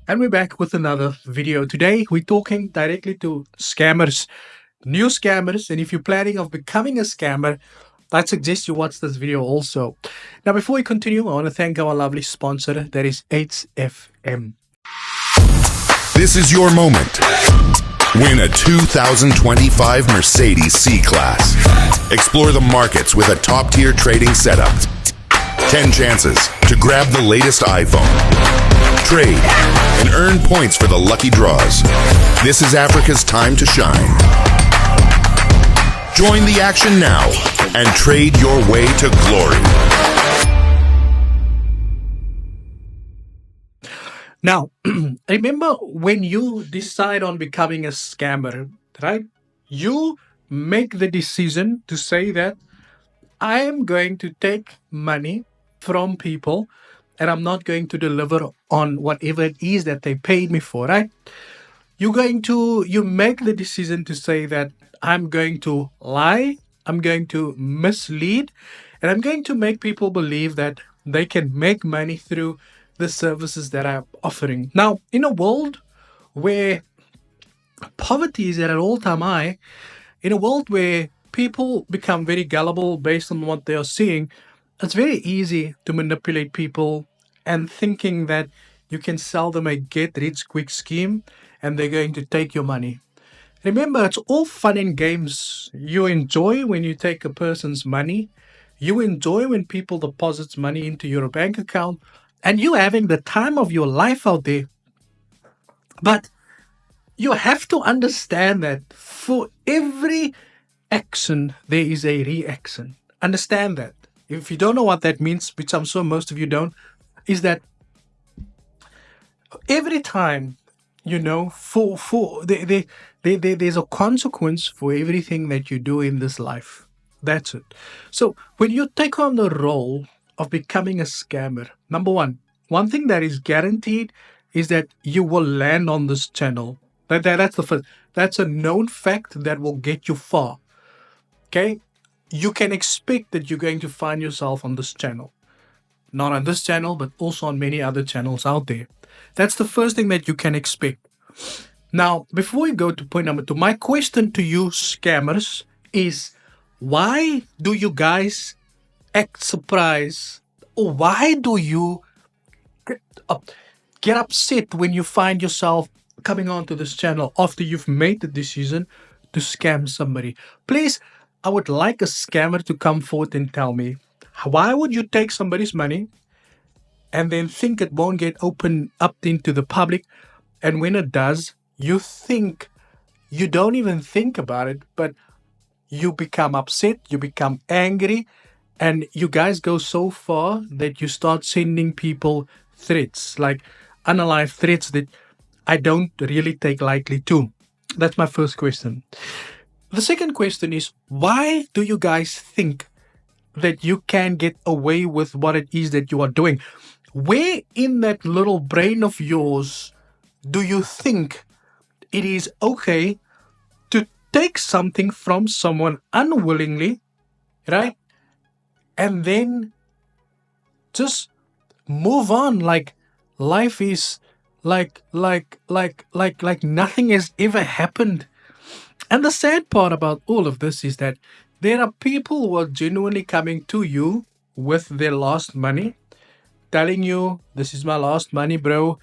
And we're back with another video. Today, we're talking directly to scammers, new scammers. And if you're planning of becoming a scammer, I'd suggest you watch this video also. Now, before we continue, I want to thank our lovely sponsor, that is HFM. This is your moment. Win a 2025 Mercedes C-Class. Explore the markets with a top-tier trading setup. 10 chances to grab the latest iPhone. Trade and earn points for the lucky draws. This is Africa's time to shine. Join the action now and trade your way to glory. Now, remember when you decide on becoming a scammer, right? You make the decision to say that I am going to take money from people and I'm not going to deliver on whatever it is that they paid me for, right? You make the decision to say that I'm going to lie, I'm going to mislead, and I'm going to make people believe that they can make money through the services that I'm offering. Now, in a world where poverty is at an all-time high, in a world where people become very gullible based on what they are seeing, it's very easy to manipulate people and thinking that you can sell them a get rich quick scheme and they're going to take your money. Remember, it's all fun and games. You enjoy when you take a person's money. You enjoy when people deposit money into your bank account and you having the time of your life out there. But you have to understand that for every action, there is a reaction. Understand that. If you don't know what that means, which I'm sure most of you don't, is that every time, there's a consequence for everything that you do in this life. That's it. So when you take on the role of becoming a scammer, number one thing that is guaranteed is that you will land on this channel. That's the first. That's a known fact that will get you far. Okay? You can expect that you're going to find yourself on this channel. Not on this channel, but also on many other channels out there. That's the first thing that you can expect. Now, before we go to point number 2, my question to you scammers is, why do you guys act surprised? Or why do you get upset when you find yourself coming onto this channel after you've made the decision to scam somebody? Please, I would like a scammer to come forward and tell me, why would you take somebody's money and then think it won't get opened up into the public? And when it does, you don't even think about it, but you become upset, you become angry, and you guys go so far that you start sending people threats, like unalive threats that I don't really take lightly too. That's my first question. The second question is, why do you guys think that you can get away with what it is that you are doing? Where in that little brain of yours do you think it is okay to take something from someone unwillingly, right? And then just move on like life is like nothing has ever happened. And the sad part about all of this is that there are people who are genuinely coming to you with their lost money, telling you, this is my lost money, bro.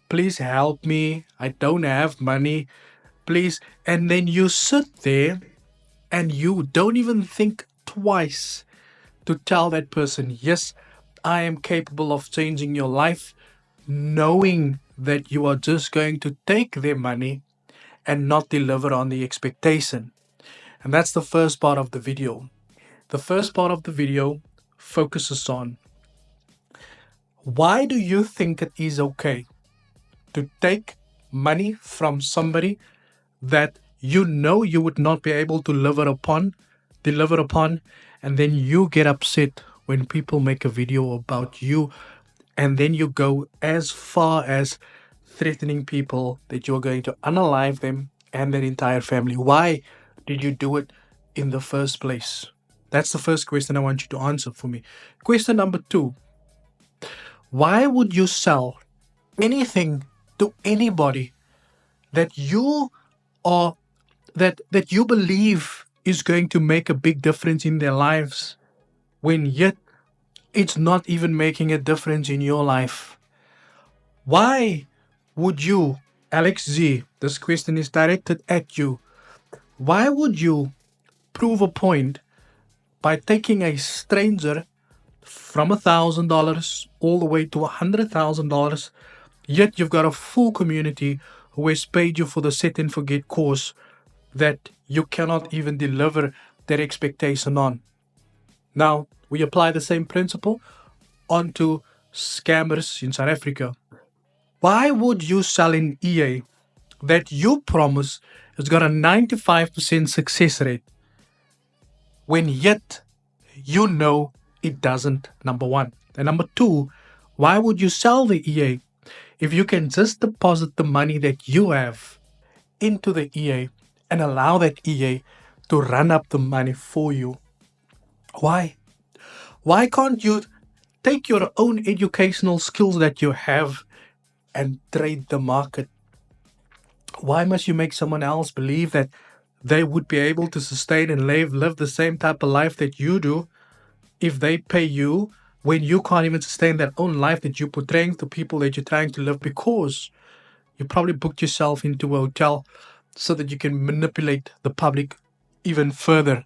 Please help me. I don't have money. Please. And then you sit there and you don't even think twice to tell that person, yes, I am capable of changing your life, knowing that you are just going to take their money and not deliver on the expectation. And that's the first part of the video. The first part of the video focuses on, why do you think it is okay to take money from somebody that you know you would not be able to deliver upon, and then you get upset when people make a video about you, and then you go as far as threatening people that you're going to unalive them and their entire family? Why did you do it in the first place? That's the first question I want you to answer for me. Question number 2. Why would you sell anything to anybody that you are that you believe is going to make a big difference in their lives, when yet it's not even making a difference in your life? Why would you, Alex Z, this question is directed at you, why would you prove a point by taking a stranger from $1,000 all the way to $100,000, yet you've got a full community who has paid you for the set and forget course that you cannot even deliver their expectation on? Now, we apply the same principle onto scammers in South Africa. Why would you sell an EA that you promise has got a 95% success rate when yet you know it doesn't, number one? And number two, why would you sell the EA if you can just deposit the money that you have into the EA and allow that EA to run up the money for you? Why? Why can't you take your own educational skills that you have and trade the market? Why must you make someone else believe that they would be able to sustain and live the same type of life that you do if they pay you, when you can't even sustain that own life that you're portraying to people that you're trying to live, because you probably booked yourself into a hotel so that you can manipulate the public even further?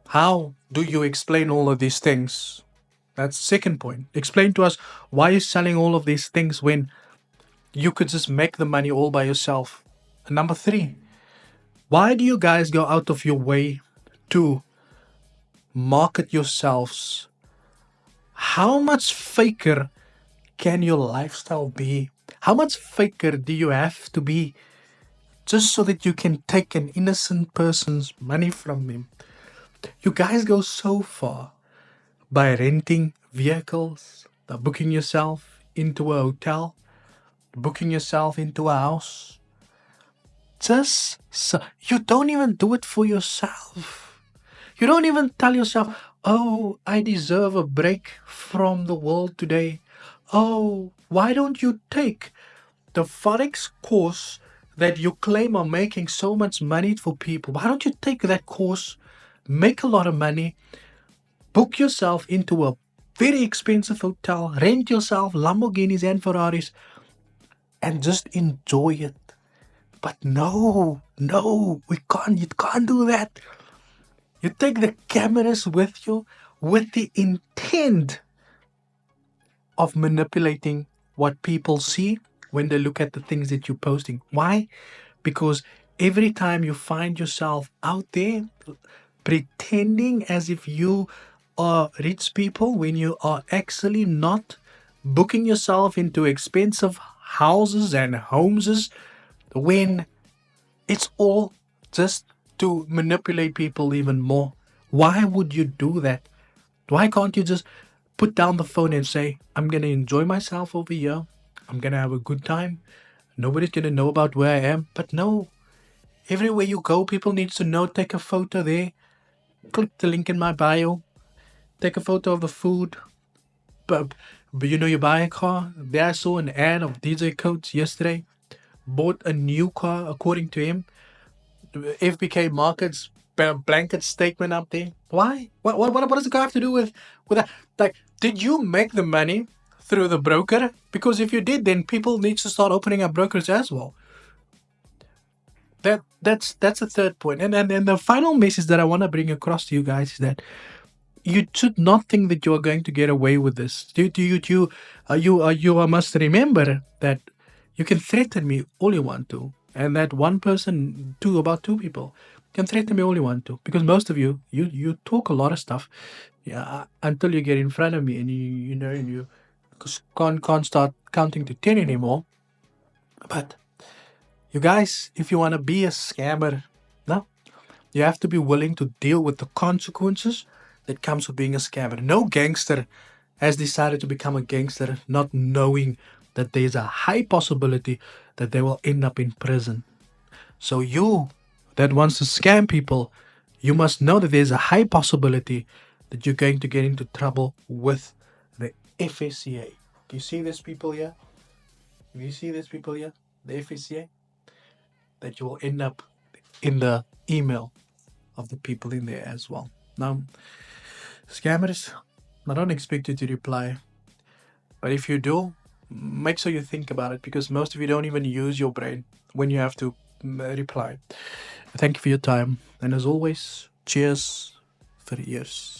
How do you explain all of these things? That's the second point. Explain to us why you're selling all of these things when you could just make the money all by yourself. And number three, why do you guys go out of your way to market yourselves? How much faker can your lifestyle be? How much faker do you have to be just so that you can take an innocent person's money from him? You guys go so far by renting vehicles, by booking yourself into a hotel, booking yourself into a house. Just so you don't even do it for yourself. You don't even tell yourself, oh, I deserve a break from the world today. Oh, why don't you take the Forex course that you claim are making so much money for people? Why don't you take that course, make a lot of money, book yourself into a very expensive hotel, rent yourself Lamborghinis and Ferraris, and just enjoy it? But no, we can't. You can't do that. You take the cameras with you with the intent of manipulating what people see when they look at the things that you're posting. Why? Because every time you find yourself out there pretending as if you are rich people when you are actually not, booking yourself into expensive houses and homes, when it's all just to manipulate people even more. Why would you do that? Why can't you just put down the phone and say, I'm going to enjoy myself over here. I'm going to have a good time. Nobody's going to know about where I am. But no, everywhere you go, people need to know. Take a photo there. Click the link in my bio. Take a photo of the food. But you buy a car. There I saw an ad of DJ Coates yesterday. Bought a new car, according to him. FBK Markets blanket statement up there. Why? What does the car have to do with that? Like, did you make the money through the broker? Because if you did, then people need to start opening up brokers as well. That's the third point. And the final message that I want to bring across to you guys is that you should not think that you are going to get away with this. You must remember that you can threaten me all you want to, and that one person, about two people, can threaten me all you want to, because most of you talk a lot of stuff, until you get in front of me and you can't start counting to 10 anymore. But you guys, if you want to be a scammer, no, you have to be willing to deal with the consequences that comes with being a scammer. No gangster has decided to become a gangster not knowing that there's a high possibility that they will end up in prison. So you that wants to scam people, you must know that there's a high possibility that you're going to get into trouble with the FSCA. Do you see this, people here? If you see these people here, the FSCA, that you will end up in the email of the people in there as well. Now, scammers, I don't expect you to reply, but if you do, make sure you think about it, because most of you don't even use your brain when you have to reply. Thank you for your time, and as always, cheers for the ears.